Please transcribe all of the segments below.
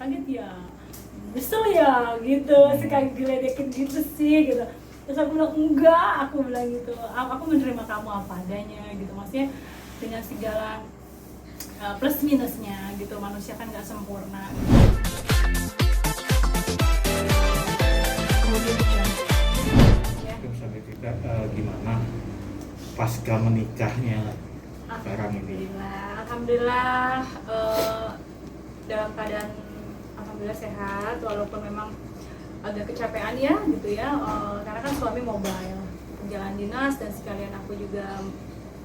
kaget ya, nyesel ya gitu, sekali diledekin gitu sih gitu. Terus aku bilang enggak, aku bilang gitu, aku menerima kamu apa adanya gitu, maksudnya dengan segala plus minusnya gitu, manusia kan nggak sempurna. Kemudian ya. Terus sampai kita gimana pasca menikahnya sekarang ini? Alhamdulillah dalam keadaan alhamdulillah sehat, walaupun memang agak kecapean ya gitu ya, karena kan suami mobile perjalanan dinas dan sekalian aku juga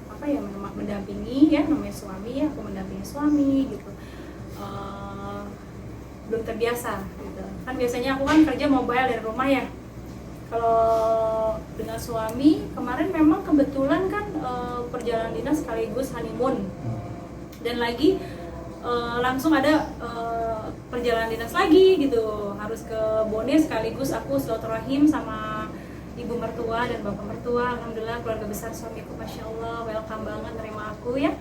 apa ya mendampingi ya, namanya suami ya, aku mendampingi suami gitu. Belum terbiasa gitu kan, biasanya aku kan kerja mobile dari rumah ya. Kalau dengan suami kemarin memang kebetulan kan perjalanan dinas sekaligus honeymoon, dan lagi langsung ada perjalanan dinas lagi gitu, harus ke Bone sekaligus aku silaturahim sama ibu mertua dan bapak mertua. Alhamdulillah keluarga besar suamiku masya Allah welcome banget nerima aku ya.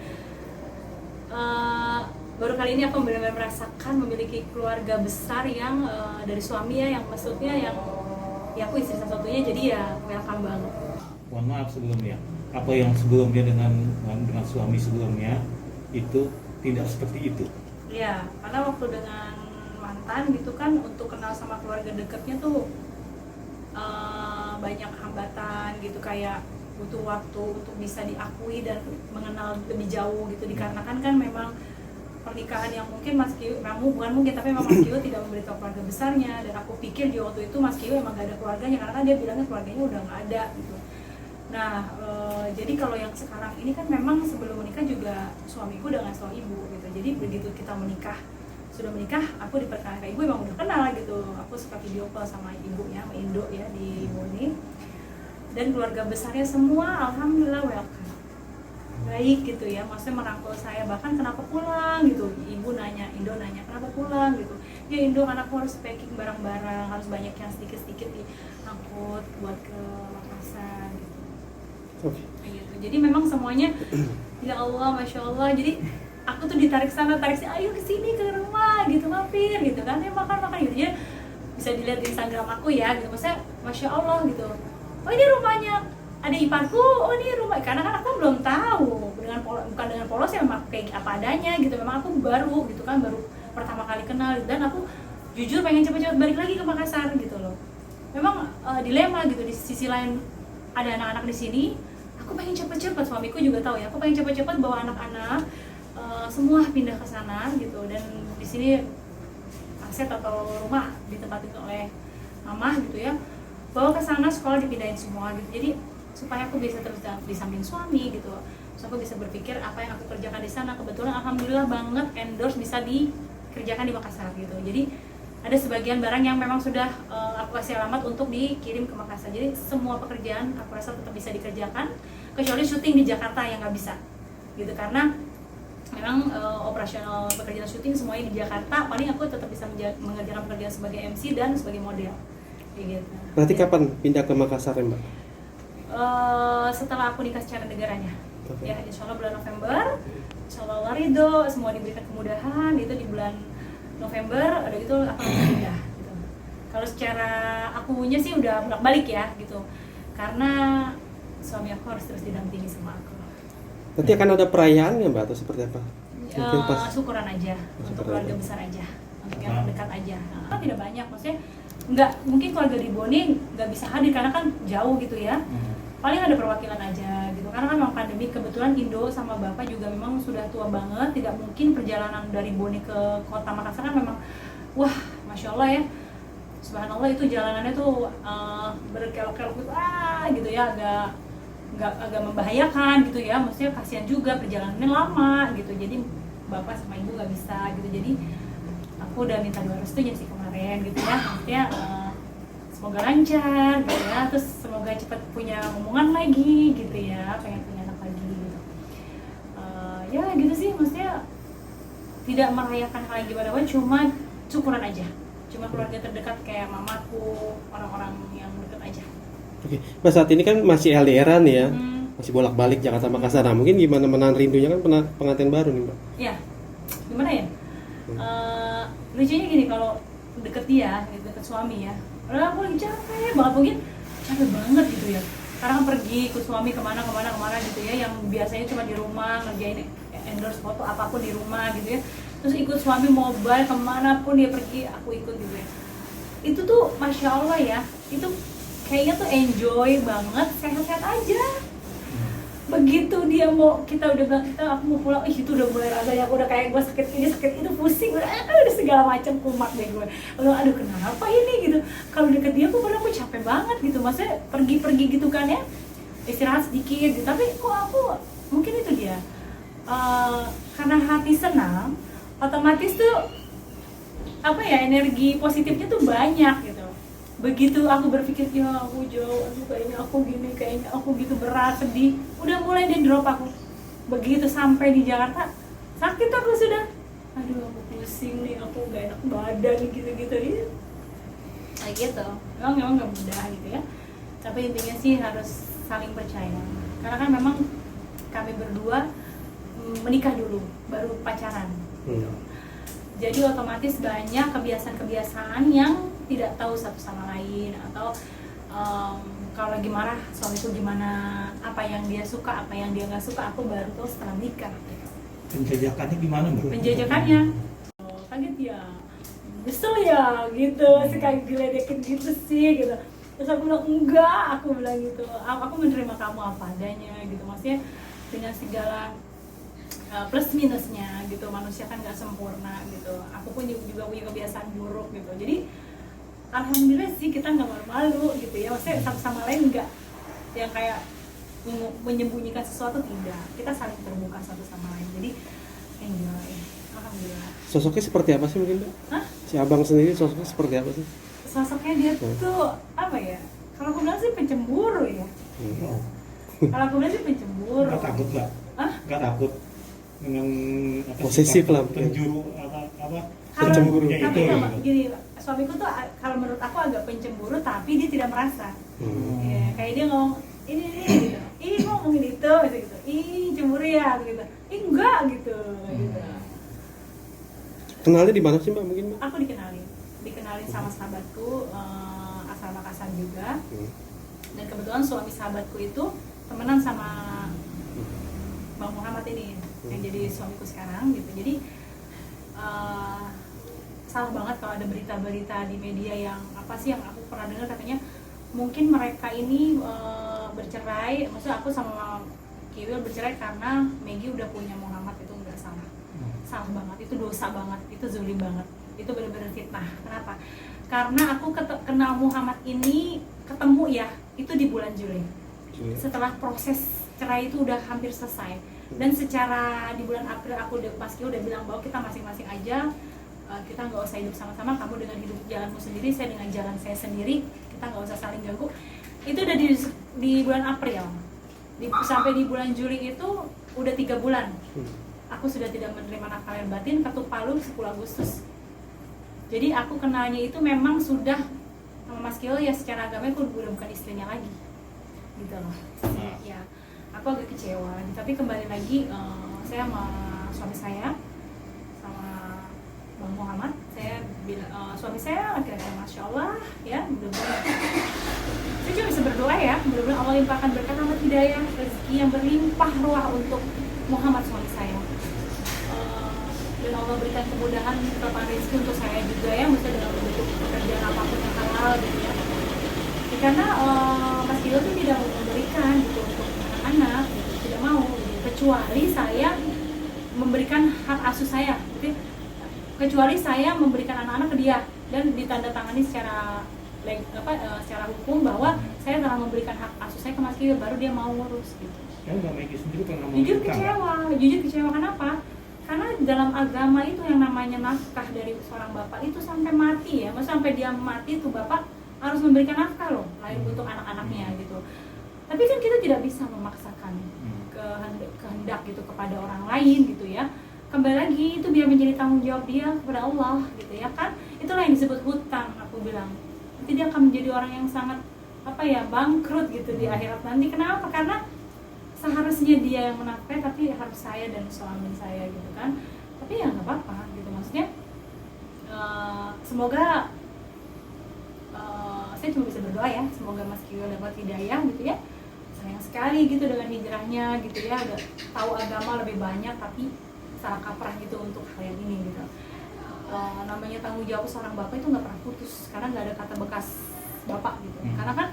Baru kali ini aku benar-benar merasakan memiliki keluarga besar yang dari suami ya, yang maksudnya yang ya aku istri satu-satunya, jadi ya welcome banget. Mohon maaf sebelumnya, apa yang sebelumnya dengan suami sebelumnya itu tidak seperti itu? Iya, karena waktu dengan mantan gitu kan, untuk kenal sama keluarga dekatnya tuh banyak hambatan gitu, kayak butuh waktu untuk bisa diakui dan mengenal lebih jauh gitu, dikarenakan kan memang pernikahan yang mungkin Mas Kiyo, bukan mungkin tapi memang Mas Kiyo tidak memberitahu keluarga besarnya, dan aku pikir di waktu itu Mas Kiyo emang gak ada keluarganya, karena kan dia bilangnya keluarganya udah gak ada gitu. Nah, jadi kalau yang sekarang ini kan memang sebelum menikah juga suamiku udah ngasih tau ibu gitu, jadi begitu kita sudah menikah, aku diperkenalkan ibu, emang udah kenal gitu, aku suka video call sama ibunya, sama Indo ya di Bone, dan keluarga besarnya semua alhamdulillah welcome, baik gitu ya, maksudnya merangkul saya, bahkan kenapa pulang gitu, ibu nanya, Indo nanya kenapa pulang gitu, ya Indo anakku harus packing barang-barang, harus banyak yang sedikit-sedikit diangkut buat ke Makassar gitu. Okay. Gitu. Jadi memang semuanya ya Allah masya Allah, jadi aku tuh ditarik sana tarik sini, ayo kesini ke rumah gitu, mampir gitu kan, ya makan gitu ya, bisa dilihat di Instagram aku ya gitu, maksudnya masya Allah gitu, oh ini rumahnya ada iparku, oh ini rumah, karena kan aku belum tahu dengan bukan dengan polos ya, memang kayak apa adanya gitu, memang aku baru gitu kan, baru pertama kali kenal, dan aku jujur pengen cepet-cepet balik lagi ke Makassar gitu loh. Memang dilema gitu, di sisi lain ada anak-anak di sini, aku pengen cepet-cepet, suamiku juga tahu ya, aku pengen cepet-cepet bawa anak-anak semua pindah ke sana gitu, dan di sini aset atau rumah ditempatin oleh mama gitu ya, bawa ke sana, sekolah dipindahin semua gitu, jadi supaya aku bisa terus di samping suami gitu, so aku bisa berpikir apa yang aku kerjakan di sana, kebetulan alhamdulillah banget endorse bisa dikerjakan di Makassar gitu, jadi ada sebagian barang yang memang sudah aku kasih alamat untuk dikirim ke Makassar, jadi semua pekerjaan aku rasa tetap bisa dikerjakan, kecuali syuting di Jakarta yang nggak bisa gitu, karena memang operasional pekerjaan syuting semuanya di Jakarta, paling aku tetap bisa mengerjakan pekerjaan sebagai MC dan sebagai model kayak gitu. Berarti kapan pindah ke Makassar ya Mbak? Setelah aku nikah secara negaranya, Okay. ya insya Allah bulan November, insya Allah Allah ridho, semua diberikan kemudahan, itu di bulan November, ada gitu akan pindah gitu. Kalau secara akunya sih udah bolak-balik ya gitu, karena suami aku harus terus didampingi sama aku. Nanti akan ada perayaan ya Mbak atau seperti apa? Mungkin pas Syukuran aja, untuk syukuran keluarga aja. besar aja, untuk yang dekat aja. Nah, tidak banyak, maksudnya nggak mungkin keluarga di Bone nggak bisa hadir karena kan jauh gitu ya. Paling ada perwakilan aja gitu, karena kan memang pandemi, kebetulan Indo sama Bapak juga memang sudah tua banget, tidak mungkin perjalanan dari Bone ke kota Makassar kan memang wah masya Allah ya, subhanallah itu jalanannya tuh berkelok-kelok gitu, gitu ya, agak membahayakan gitu ya, maksudnya kasihan juga perjalanannya lama gitu, jadi bapak sama ibu nggak bisa gitu, jadi aku udah minta doa restunya sih kemarin gitu ya, maksudnya semoga lancar gitu ya, terus semoga cepat punya omongan lagi gitu ya, pengen punya anak lagi gitu, ya gitu sih, maksudnya tidak merayakan hal yang gimana, cuma syukuran aja, cuma keluarga terdekat kayak mamaku, orang-orang yang dekat aja. Oke, Mbak saat ini kan masih LDR-an ya, masih bolak-balik Jakarta Makassar. Nah, mungkin gimana menahan rindunya kan pengantin baru nih Mbak? Ya, gimana ya? Lucunya gini, kalau deket dia, deket suami ya, udah aku lagi capek banget, mungkin capek banget gitu ya, sekarang pergi ikut suami kemana gitu ya, yang biasanya cuma di rumah ngerjain endorse foto apapun di rumah gitu ya, terus ikut suami mobile kemana pun dia pergi, aku ikut gitu ya. Itu tuh Masya Allah ya, itu kayaknya tuh enjoy banget, sehat-sehat aja. Begitu dia mau, kita udah bilang aku mau pulang, itu udah mulai rasanya aku udah kayak gue sakit ini sakit itu, pusing udah segala macam kumat deh gue. Aduh kenapa ini gitu, kalau deket dia aku capek banget gitu, maksudnya pergi gitu kan ya, istirahat sedikit gitu. Tapi kok aku, mungkin itu dia, karena hati senang otomatis tuh apa ya, energi positifnya tuh banyak gitu. Begitu aku berpikir ya aku jauh, aduh kayaknya aku gini, kayaknya aku gitu, berat, sedih, udah mulai dia drop aku. Begitu sampai di Jakarta sakit aku sudah, aduh aku pusing nih, aku gak enak badan gitu-gitu ya. Kayak gitu, memang gak mudah gitu ya. Tapi intinya sih harus saling percaya, karena kan memang kami berdua menikah dulu, baru pacaran. Jadi otomatis banyak kebiasaan-kebiasaan yang tidak tahu satu sama lain, atau kalau lagi marah suamiku gimana, apa yang dia suka, apa yang dia nggak suka, aku baru tahu setelah nikah. Penjajakannya gimana, Bro? Penjajakannya kaget ya, nyesel ya gitu, sekali diledekin gitu sih gitu. Terus aku bilang enggak, aku bilang gitu, aku menerima kamu apa adanya gitu, maksudnya dengan segala plus minusnya gitu, manusia kan nggak sempurna gitu, aku pun juga punya kebiasaan buruk gitu. Jadi alhamdulillah sih kita nggak malu-malu gitu ya, maksudnya satu sama lain nggak yang kayak menyembunyikan sesuatu, tidak, kita saling terbuka satu sama lain, jadi enjoy, alhamdulillah. Sosoknya seperti apa sih mungkin, Mbak? Hah? Si abang sendiri sosoknya seperti apa sih? Sosoknya dia tuh apa ya, kalau aku bilang sih pencemburu ya. Kalau aku bilang sih pencemburu. Nggak takut nggak? Nggak takut dengan posesif lah, penjuru apa pencemburu. Tapi gini, suamiku tuh kalau menurut aku agak pencemburu, tapi dia tidak merasa. Ya, kayak dia ngomong ini gitu, ih ngomongin itu gitu, ih cemburu ya gitu, ih enggak gitu. Kenalnya di mana sih, Mbak, mungkin, Mbak? Aku dikenalin sama sahabatku, asal Makassar juga. Dan kebetulan suami sahabatku itu temenan sama Bang Muhammad ini yang jadi suamiku sekarang gitu. Jadi salah banget kalau ada berita-berita di media yang apa sih, yang aku pernah dengar katanya mungkin mereka ini bercerai, maksudnya aku sama Kiwil bercerai karena Maggie udah punya Muhammad. Itu nggak salah. Salah banget, itu dosa banget, itu zalim banget, itu benar-benar fitnah. Kenapa? Karena aku kenal Muhammad ini, ketemu ya itu di bulan Juli, setelah proses cerai itu udah hampir selesai. Dan secara di bulan April aku udah, Mas Kio udah bilang bahwa kita masing-masing aja, kita nggak usah hidup sama-sama, kamu dengan hidup jalanmu sendiri, saya dengan jalan saya sendiri, kita nggak usah saling ganggu. Itu udah di bulan April. Sampai di bulan Juli itu udah 3 bulan aku sudah tidak menerima nafkah lahir batin, ketuk palu 10 Agustus. Jadi aku kenalnya itu memang sudah sama Mas Kio ya, secara agama aku udah bukan istrinya lagi gitu loh. Ya aku agak kecewa, tapi kembali lagi saya sama suami saya, sama Bang Muhammad, saya bilang suami saya laki-laki Masya Allah ya, mudah-mudahan saya cuma bisa berdoa ya, mudah-mudahan Allah limpahkan berkat rahmat hidayah, rezeki yang berlimpah ruah untuk Muhammad suami saya, dan Allah berikan kemudahan kelapangan rezeki untuk saya juga ya, misalnya dengan bentuk pekerjaan apapun yang halal gitu ya. Karena Mas Kio tuh tidak memberikan gitu untuk anak-anak, gitu, tidak mau gitu. Kecuali saya memberikan hak asuh saya, gitu. Kecuali saya memberikan anak-anak ke dia dan ditandatangani secara secara hukum bahwa saya telah memberikan hak asuh saya ke Mas Kio, baru dia mau ngurus gitu. Ya Mbak Maggie sendiri pernah Jujur kecewa, kenapa? Karena dalam agama itu yang namanya nafkah dari seorang bapak itu sampai mati ya, maksudnya sampai dia mati tuh bapak harus memberikan nafkah loh, lain untuk anak-anaknya gitu. Tapi kan kita tidak bisa memaksakan kehendak gitu kepada orang lain gitu ya. Kembali lagi itu biar menjadi tanggung jawab dia kepada Allah gitu ya kan. Itulah yang disebut hutang, aku bilang. Nanti dia akan menjadi orang yang sangat bangkrut gitu di akhirat nanti. Kenapa? Karena seharusnya dia yang menafkahi, tapi harus saya dan suami saya gitu kan. Tapi ya nggak apa-apa gitu, maksudnya semoga saya cuma bisa berdoa ya, semoga Mas Kio dapat hidayah gitu ya. Sayang sekali gitu dengan hijrahnya gitu ya, udah tahu agama lebih banyak tapi salah kaprah gitu untuk hal yang ini gitu. Namanya tanggung jawab seorang bapak itu nggak pernah putus, karena nggak ada kata bekas bapak gitu. Karena kan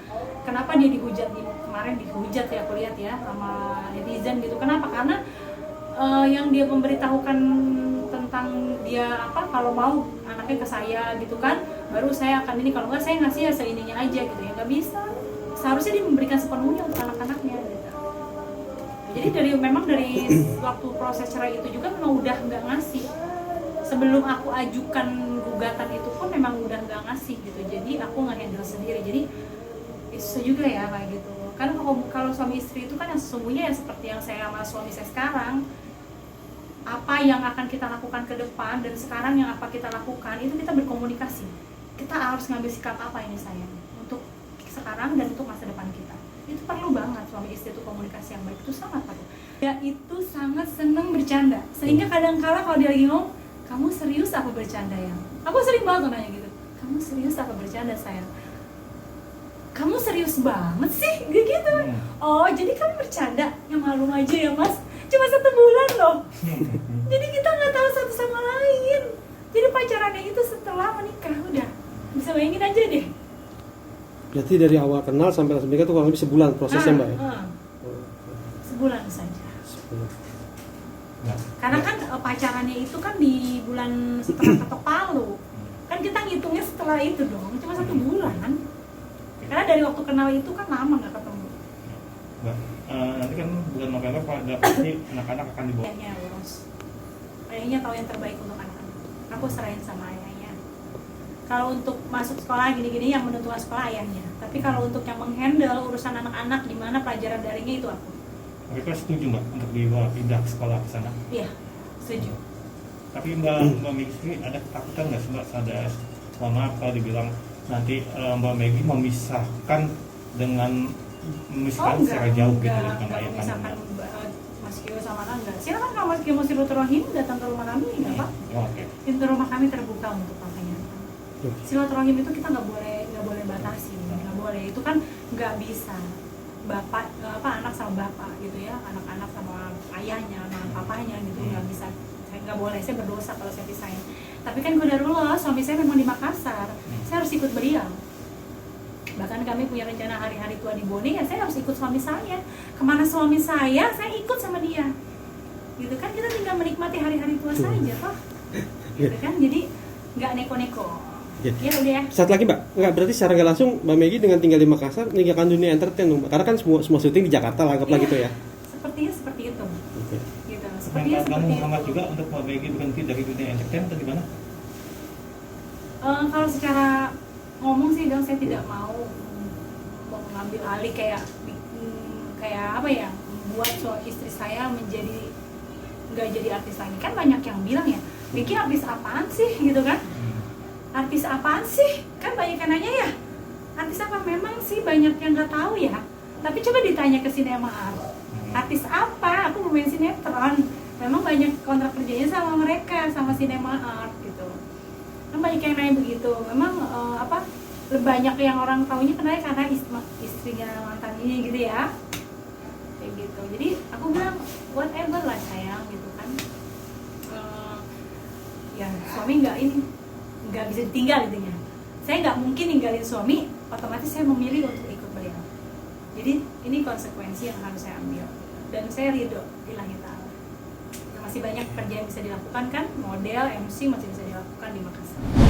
kenapa dia dihujat kemarin dihujat ya, aku lihat ya sama netizen gitu. Kenapa? Karena yang dia memberitahukan tentang dia apa, kalau mau anaknya ke saya gitu kan, baru saya akan ini, kalau nggak saya ngasih ya seininya aja gitu ya, nggak bisa. Seharusnya dia memberikan sepenuhnya untuk anak-anaknya gitu. Jadi memang dari waktu proses cerai itu juga memang udah nggak ngasih. Sebelum aku ajukan gugatan itu pun memang udah nggak ngasih gitu. Jadi aku nge-handle sendiri. Jadi itu juga ya kayak gitu. Karena kalau suami istri itu kan yang sesungguhnya ya seperti yang saya sama suami saya sekarang, apa yang akan kita lakukan ke depan dan sekarang yang apa kita lakukan itu kita berkomunikasi. Kita harus ngambil sikap apa ini sayang untuk sekarang dan untuk masa depan kita. Itu perlu banget suami istri itu komunikasi yang baik, itu sangat perlu. Dia itu sangat seneng bercanda, sehingga kadang-kala kalau dia lagi ngomong, kamu serius apa bercanda ya? Aku sering banget nanya gitu, kamu serius apa bercanda sayang? Kamu serius banget sih, gitu. Oh jadi kamu bercanda? Ya maklum aja ya mas, cuma 1 bulan loh. Jadi kita nggak tahu satu sama lain. Jadi pacarannya itu setelah menikah udah, bisa bayangin aja deh. Berarti dari awal kenal sampai langsung menikah itu kurang lebih sebulan prosesnya mbak ya? Sebulan saja. Sebulan. Karena kan pacarannya itu kan di bulan setelah ketok palu. Kan kita ngitungnya setelah itu dong, cuma 1 bulan. Karena dari waktu kenal itu kan lama nggak ketemu. Nanti kan bulan November pada pasti anak-anak akan dibawa. Ayahnya urus. Ayahnya tahu yang terbaik untuk anak-anak. Aku serahin sama ayahnya. Kalau untuk masuk sekolah gini-gini yang menentukan sekolah ayahnya. Tapi kalau untuk yang menghandle urusan anak-anak gimana pelajaran daringnya itu aku. Mereka setuju mbak untuk dibawa pindah sekolah ke sana? Iya, setuju. Tapi mbak Megi ada ketakutan nggak sih mbak? Ada maaf kalau dibilang nanti mbak Megi memisahkan dengan secara jauh gitu dengan ayah memisahkan kandungnya. Mas Kio sama Nangga. Silakan kalau Mas Kio mau silaturahim datang ke rumah kami, nggak apa? Oke. Pintu rumah kami terbuka untuk papanya. Silaturahim itu kita nggak boleh batasi, nggak boleh. Itu kan nggak bisa bapak anak sama bapak gitu ya, anak-anak sama ayahnya, sama papanya gitu nggak bisa. Saya nggak boleh, saya berdosa kalau saya pisahin. Tapi kan qadarullah, suami saya memang di Makassar, saya harus ikut beliau. Bahkan kami punya rencana hari-hari tua di Bone, ya saya harus ikut suami saya. Kemana suami saya ikut sama dia. Gitu kan, kita tinggal menikmati hari-hari tua saja toh. Gitu kan, jadi nggak neko-neko. Ya udah ya. Satu lagi mbak, nggak berarti secara nggak langsung mbak Megi dengan tinggal di Makassar meninggalkan dunia entertain dong mbak? Karena kan semua syuting di Jakarta lah, anggaplah gitu ya. Sepertinya seperti itu. Oke. Gitu. Sepertinya Sepertinya kamu seperti Muhammad itu. juga untuk mbak Megi berhenti dari dunia entertain atau gimana? Kalau secara ngomong sih dong, saya tidak mau mengambil alih kayak apa ya, membuat istri saya menjadi nggak jadi artis lagi. Kan banyak yang bilang ya, Vicky artis apaan sih gitu kan? Artis apaan sih? Kan banyak yang nanya ya, artis apa? Memang sih banyak yang nggak tahu ya. Tapi coba ditanya ke sinema art, artis apa? Aku bermain sinetron. Memang banyak kontrak kerjanya sama mereka, sama sinema art gitu. Kan banyak yang nanya begitu. Memang banyak yang orang taunya kenalnya karena istrinya mantan ini gitu ya, kayak gitu. Jadi aku bilang whatever lah sayang gitu kan. Ya suami nggak bisa ditinggal intinya. Saya nggak mungkin ninggalin suami, otomatis saya memilih untuk ikut beliau. Jadi ini konsekuensi yang harus saya ambil dan saya ridho lillahi ta'ala. Masih banyak pekerjaan yang bisa dilakukan kan, model, MC masih bisa dilakukan di Makassar.